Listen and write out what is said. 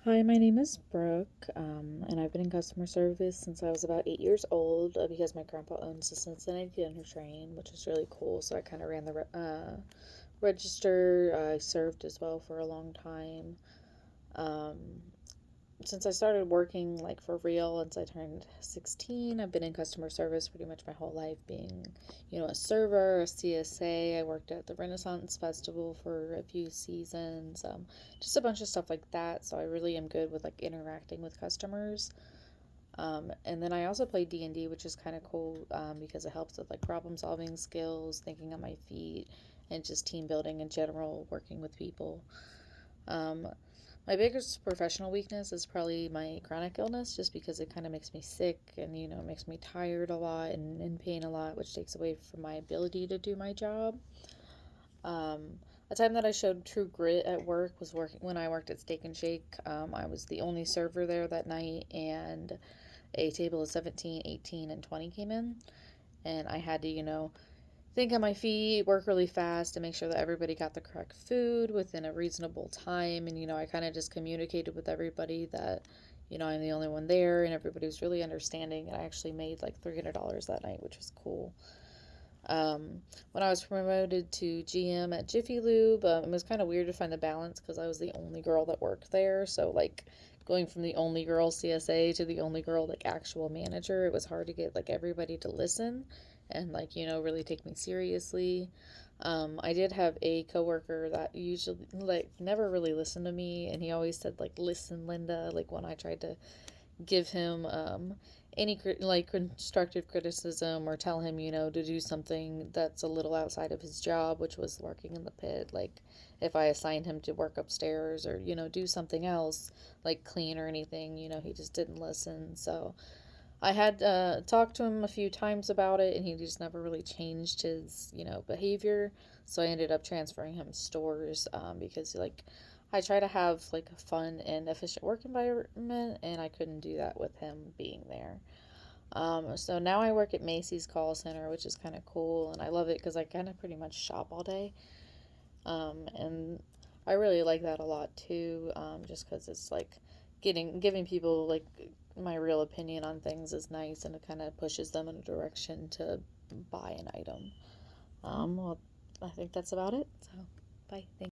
Hi, my name is Brooke, and I've been in customer service since I was about 8 years old because my grandpa owns the Cincinnati Dinner Train, which is really cool. So I kind of ran the register. I served as well for a long time. Um, since I started working like for real, once I turned 16, I've been in customer service pretty much my whole life, being, a server, a CSA. I worked at the Renaissance Festival for a few seasons, just a bunch of stuff like that. So I really am good with like interacting with customers. And then I also play D&D, which is kind of cool because it helps with like problem solving skills, thinking on my feet, and just team building in general, working with people. Um, my biggest professional weakness is probably my chronic illness, just because it kind of makes me sick and, makes me tired a lot and in pain a lot, which takes away from my ability to do my job. A time that I showed true grit at work was working when I worked at Steak and Shake. I was the only server there that night, and a table of 17, 18, and 20 came in. And I had to, think on my feet, work really fast to make sure that everybody got the correct food within a reasonable time. And, I kind of just communicated with everybody that, I'm the only one there, and everybody was really understanding. And I actually made like $300 that night, which was cool. When I was promoted to GM at Jiffy Lube, it was kind of weird to find the balance because I was the only girl that worked there. So, like, going from the only girl CSA to the only girl, like, actual manager, it was hard to get, like, everybody to listen and, like, really take me seriously. I did have a coworker that usually, like, never really listened to me, and he always said, like, listen, Linda, like, when I tried to give him any like constructive criticism or tell him, to do something that's a little outside of his job, which was working in the pit. Like if I assigned him to work upstairs or, do something else like clean or anything, he just didn't listen. So I had talked to him a few times about it, and he just never really changed his, behavior. So I ended up transferring him stores because, like, I try to have like a fun and efficient work environment, and I couldn't do that with him being there. So now I work at Macy's call center, which is kind of cool, and I love it because I kind of pretty much shop all day. And I really like that a lot too, just because it's like giving people like my real opinion on things is nice, and it kind of pushes them in a direction to buy an item. Well, I think that's about it. So, bye. Thank